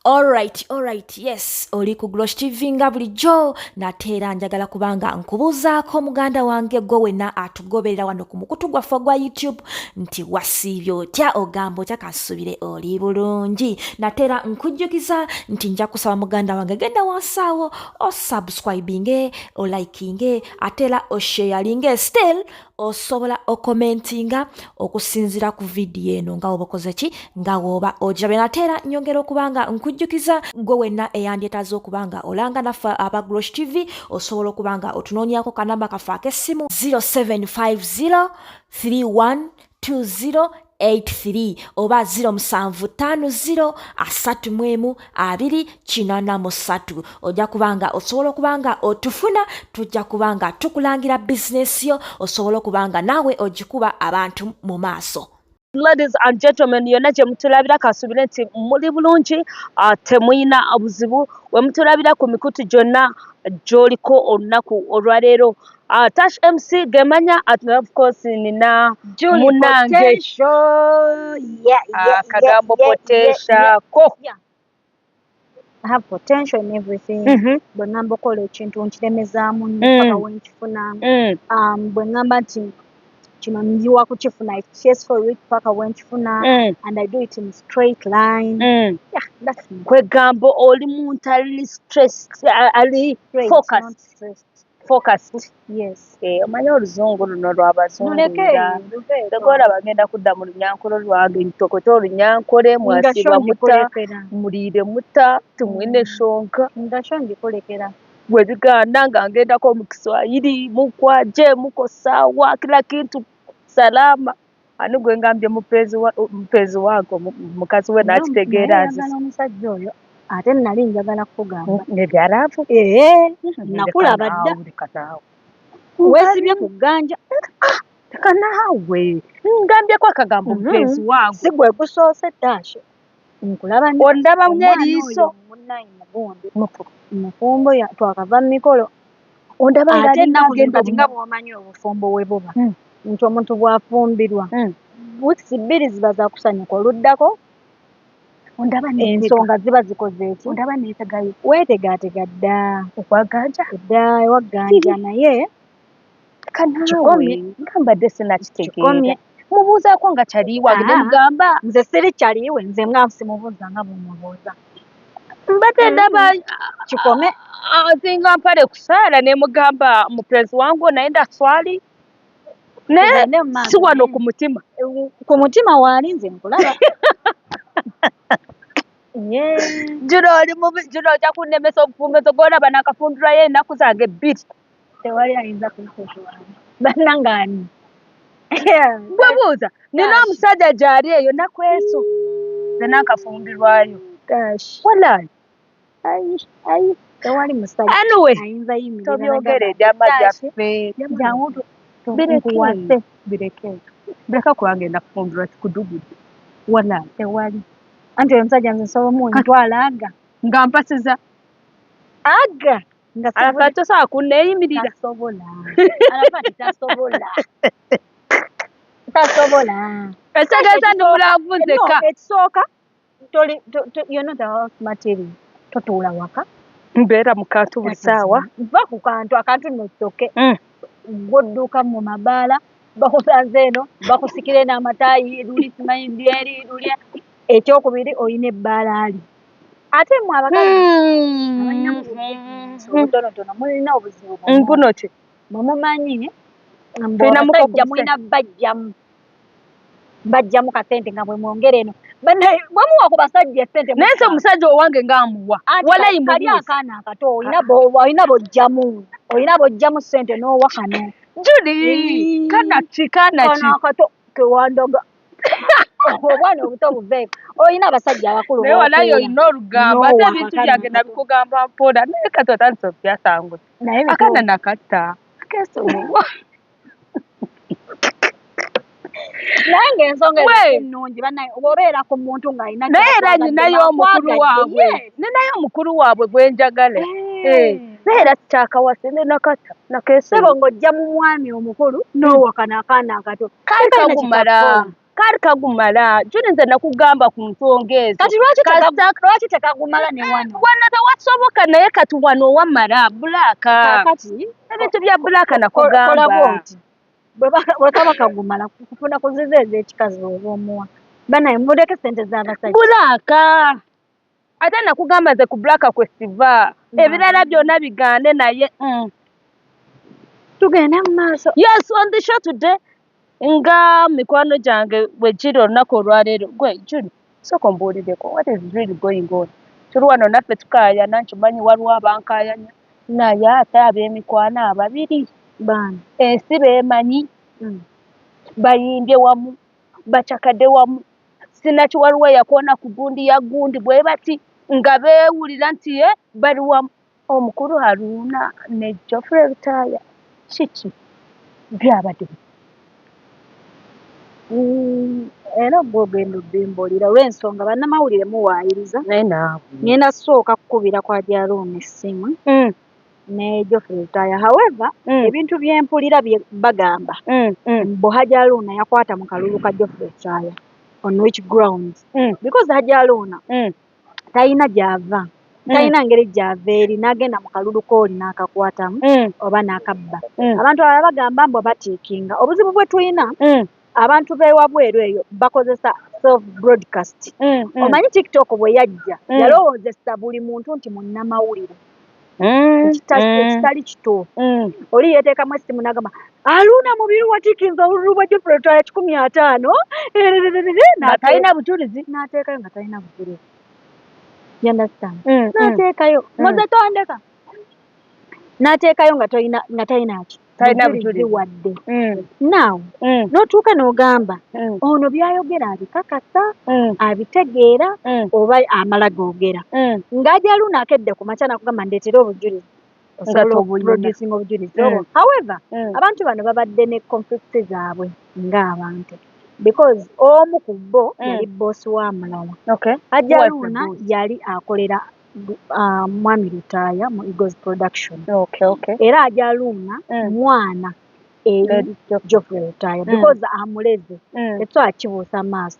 Alright, yes, oli ku Glosh TV nga bulijjo nateera njagala kubanga nkubuuzaako muganda wange gwe wenna atugoberera wano ku mukutu gwaffe gwa YouTube nti wasiibye otya ogamba otya kasubire oli bulungi nateera nkujjukiza nti nja kusaba muganda wange genda wansaawo osubscribinge olikinge ateera osharinge still osobola okomentinga okusinzira ku vidiyo eno nga oba okoze ki nga woba ojabe nateera nyongera okubanga nkujjukiza gwe wenna eyandyetaaza okubanga olanga naffe aba Glosh TV osobola okubanga otunoonyako kanamba kaffe ak'essimu 0750 312083 oba 0750 312083 ojja kubanga osobola okubanga otufuna tujja kubanga tukulangira bizinesi yo osobola okubanga naawe ogikuba abantu mu maaso. Ladies and gentlemen, yonna gye mutulabira kasubire nti muli bulungi temuyina obuzibu we mutulabira ku mikutu gyonna gy'oliko olunaku olwaleero. Tash MC gemanya of course nina munange kagambo potential ko. I have potential in everything. Bwe ngamba okola ekintu nkiremezaamu mpaka wenkifuna. Bwe ngamba nti kino njiwa kukifuna chase for it paka wenkifuna and I do it in straight line. Yeah, that's me. Kwe gambo oli muntu ali stressed, ali focused. Yes. Omanya oluzungu luno lw'abazungu. Tegola bagenda kudda mu lunyankole lwange ntokoto olunyankole mwasiba muta muliire muta tumwine shonka ngasho ndikolekera bwe biganda nga ngendako mu Kiswahili mukwaje muko sawa kila kitu salama ani gwe ngambye mupezi wako mukazi we nakitegeera azisa omusajja oyo ate nali njagala kugamba nebyalafu nakulaba dda weesibye ku gganja tekanaawe ngambye ko akagambo mupezi wangu si gwe gusoose Tasha nkulaba ondaba munyeriiso munnayi mugundi mufumbo twakava mu mikolo ondaba ate nagenda nga bw'omanyi obufumbo we buba nti omuntu bwafumbirwa wiiki 2 ziba za kusanyuka oluddako ondaba ensonga ziba zikoze eki ondaba neetegayo weetegaatega dda okwaganja dda wagganja naye kanaawe ngambadde sinakitegeera mubuuzaako nga kyaliiwange ne mugamba nze siri kyaliiwe nze nga simubuuza nga bw'omubuuza mbadde ndaba kikome zinga mpale kusaala ne mugamba mupezi wangu naenda swali naye si wano ku mutima waali nze nkulaba juno ojja kunnemesa obufumbezo gw'olaba nakafundulwayo ennaku zange 2 tewali ayinza kunfuukiwala bannangaani bwebuuza nina omusajja gyali eyo naku eso ze naakafumbirwayo walayi tewali musajja anyway ayinza yimirira tobyogere ebyama byaffe bireka kubange nakufumbirwa kikudugudde walayi tewali anti oyo musajja nze nsobola muntwala aga nga mpasiza aga alaka tosobola kunneeyimirira tasobola etegeeza ndi mulaavu nzeka ekisooka you're not a house material totuula waka mbeera mu kantu buli ssaawa va ku kantu akantu nno kitoke gw'odduuka mu mabaala bakusanze eno bakusikire n'amataayi luli simanyi byeri lulya ekyokubiri oyina ebbaala ali ate mwe abakazi abalina obutonotono mulina obuzibu mbuno ki mwe mumanyi abasajja mulina bajjamu kasente nga bwe mwongera eno bwemuwa ku basajja esente naye nti omusajja owange ngaamuwa walayi kali akaana akato olina bojjamu sente n'owa kano juli kanaki akato kewandoga obwana obuto buveeko olina abasajja abakulu naye walayi olina olugamba ate ebintu byange nabikugamba mpola naye kati otandise obyasangula akaana nakatta akeesobowa naye ng'ensonga ennungi bannaye obeera ku muntu ng'alina naye era ninayo omukulu waabwe gwe njagala naye era kyakawase nenakatta nakeesebo ng'ojja mu mwami omukulu n'owakana akaana akato kali kagumala kali kagumala Juni nze nakugamba ku nsonga ezo kati lwaki tekagumala ne wano wano tewasoboka naye kati wano owamala bulaaka kati ebintu bya bulaaka kola nakugamba bwoti bwe kaba kagumala kufuna kuziza ez'ekikazi oba omuwa banaye muleke sente z'abasajja bulaaka ate nakugamba nze ku bulaaka kwe siva ebirala byonna bigande naye tugende mu maaso yes on the show today nga mikwano gyange bwe giri olunaku olwaleero gwe Juni sooka ombuulireko what is really going on tuli wano naffe tukaayana nkimanyi waliwo abankaayanya naye ate ab'emikwano ababiri baana ensi beemanyi bayimbye wamu bacakadde wamu sinaki waliwo yakoona ku gundi ya gundi bwe bati nga beewulira nti bali wamu omukulu Haruna ne Geoffrey Rutaaya kiki byabadde era gwe ogenda obbimbuulira olw'ensonga bannamawulire muwaayiriza naye naawe ngenda sooka kukubira kwa Jaluuna essimu ne Geoffrey Rutaaya however ebintu bye mpulira bye bagamba mbu Hajaluuna yakwata mu kalulu ka Geoffrey Rutaaya on which grounds because Hajaluuna talina gy'ava talina ngeri gy'ava eri n'agenda mu kalulu kooli n'akakwatamu oba n'akabba abantu abalala bagamba mbu batiikinga obuzibu bwe tulina abantu b'ewabweru eyo bakozesa self broadcast omanyi TikTok bwe yajja yalowoozesa buli muntu nti munnamawulire ekitali kituufu oli yeteekamu essimu n'agamba Haruna mubiru watiikinza obululu bwa Geoffrey Rutaaya 150 talina bujulizi n'ateekayo nga talina bujulizi you understand n'ateekayo moze tondeka n'ateekayo nga talina ki talina bujulizi wadde now n'otuuka n'ogamba ono byayogera abikakasa abitegeera oba amala googera nga Hajaluuna akedde ku makya n'akugamba ndeetera obujulizi osobola okuproducing obujulizi however abantu bano babadde ne conflict zaabwe ng'abantu because omu ku bo yali boosi wa mulala Hajaluuna yali akolera mwami Rutaaya mu Eagles Production era Hajaluuna mwana eri Geoffrey Rutaaya because amuleze ekyo akibuusa maaso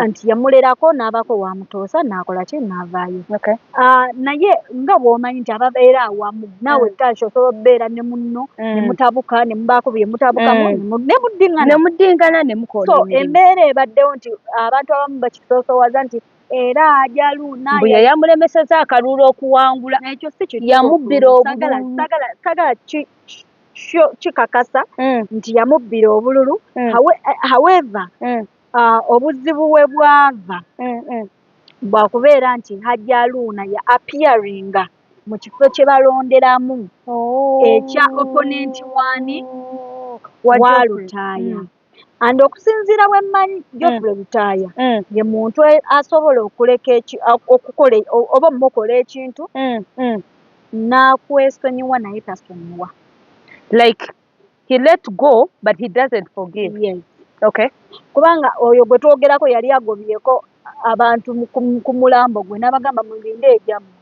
nti yamulerako n'abako wamutoosa n'akola ki n'avaayo naye nga bw'omanyi nti ababeera awamu naawe taasho osobola okubeera ne munno ne mutabuka ne mubaako bye mutabukamu ne muddingana ne mukola so embeera ebaddewo nti abantu abamu bakisoosowaza nti era Hajaluuna mbu ye yamulemeseza akalulu okuwangula ekyo si kituufu yamubbira obululu sagala kikakasa nti yamubbira obululu however obuzibu we bwava bwakubeera nti Hajaluuna ya appearinga mu kifo kye balonderamu ekya opponent wani wa Rutaaya and okusinziira bwe mmanyi Geoffrey Rutaaya ye muntu asobola okuleka okukola oba mukola ekintu n'akwesonyiwa naye tasonyiwa like he let go but he doesn't forgive yes kubanga oyo gwe twogerako yali agobyeko abantu ku mulambo gwe n'abagamba mulinde ejjammwe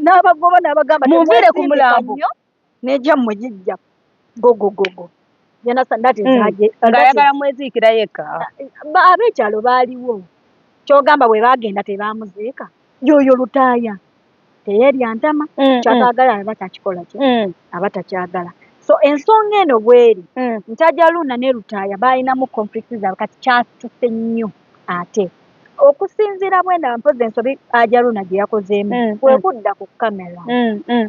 n'abagoba n'abagamba munvire ku mulambo n'ejjammwe gijja gogogogo ng'ayagala mweziikira yekka ab'ekyalo baaliwo kyogamba bwe baagenda tebaamuziika yoyo Rutaaya teyeerya ntama kyakaagala aba takikola ki aba takyagala so ensonga eno bweri nti Hajaluuna ne Rutaaya baalinamu conflict zaabwe kati kyatusse nnyo ate okusinziira bwenda mpozi ensobi Hajaluuna gye yakozeemu kwe kudda ku kamera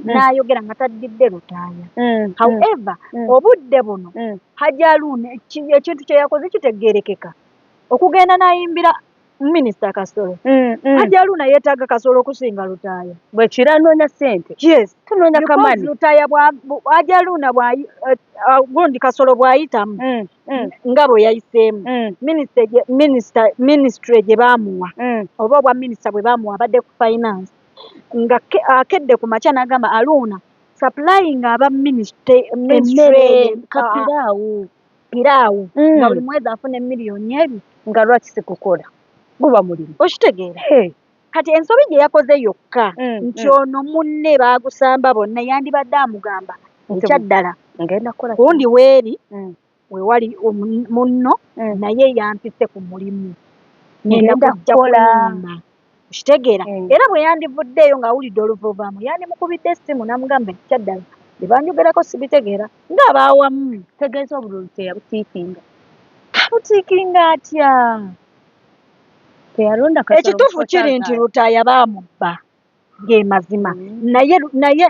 n'ayogera nga taddidde Rutaaya however obudde buno Hajaluuna ekintu kye yakoze kitegeerekeka okugenda n'ayimbira Minisita Kasolo Hajaluuna yeetaaga Kasolo okusinga Rutaaya bwe kira anoonya ssente yes tunoonya kamani Rutaaya Hajaluuna gundi Kasolo bw'ayitamu nga bwe yayiseemu ministry gye baamuwa oba obwa minisita bwe baamuwa abadde ku finance nga akedde ku makya n'agamba Haruna supplying aba ministry piraawo nga buli mwezi afuna emiliyoni ebiri nga lwaki sikukola guba mulimu okitegeera kati ensobi gye yakoze yokka nti ono munne baagusamba bonna yandibadde amugamba ekyaddala ngenda kukola kundi weeri we wali munno naye yampise ku mulimu ngenda kukola kitegeera era bwe yandivuddeeyo ng'awulidde oluvuvaamu yandimukubidde essimu n'amugamba ekyaddala bye banjogerako sibitegeera ng'abaawamu tegeeza obululu teyabutiikinga abutiikinga atya teyalonda ekituufu kiri nti Lutaaya baamubba ng'emazima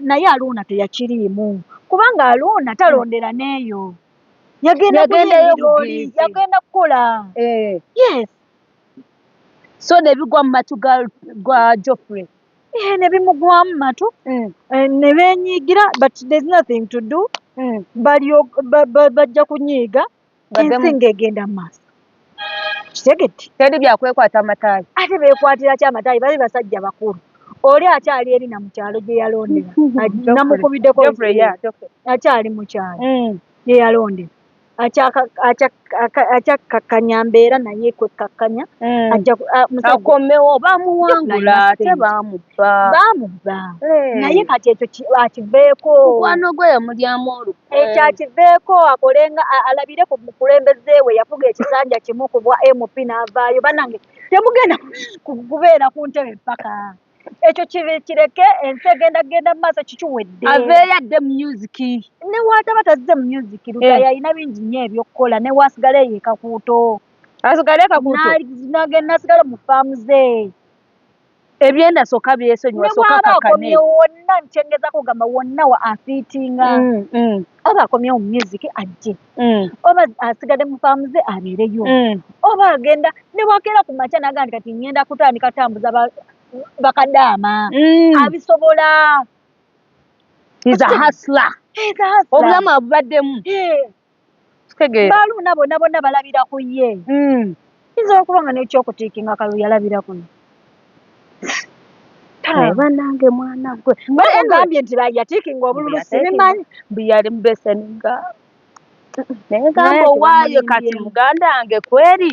naye Aluuna teyakiriimu kubanga Aluuna talondera n'eyo yagenda kuyimbiroli yagenda kukola yes so ne bigwa mu matu gwa Geoffrey ne bimugwamu matu ne beenyiigira but there's nothing to do bajja kunyiiga ensinga egenda mu maaso kitegedde teri byakwekwata mataayi ate beekwatira ki amataayi bali basajja bakulu oli akyali erina mu kyalo gye yalondera namukubiddeko akyali mu kyalo gye yalondera akyakakkanya mbeera naye kwekkakkanya akomewo bamuwangula ate baamubba naye kati ekyo akiveeko mukwano gwe yamulyamu olukwe ekyo akiveeko akolenga alabire ku mukulembeze we yafuga ekisanja kimu ku bwa MP n'avaayo bannange temugenda kubeera ku ntebe ppaka ekyo kireke ensi genda mu maaso kikiwedde aveeyo adde mu music ne waataba tazze mu music Lutaaya alina bingi nnyo ebyokukola ne waasigala eyo ekakuuto nasigala mu faamu ze ebyenda sokka byesonyiwa sokka kakane ne wonna nkyengeza kugamba wonna wa afiitinga oba akomyewo mu music ajje oba asigadde mu faamu ze abeereyo oba agenda ne wakeera ku makya naga nti kati ngenda kutandika tambuza bakadaama abisobola he's a hustler obulamu abubaddemu Baluuna bonna balabira ku ye kiyinza okuba nga n'ekyokutiikinga Kalulu yalabira kuno bannange mwana gwe ngambye nti yatiikinga obululu sibimanyi yali mubeseninga naye gamba owaayo kati muganda wange kweri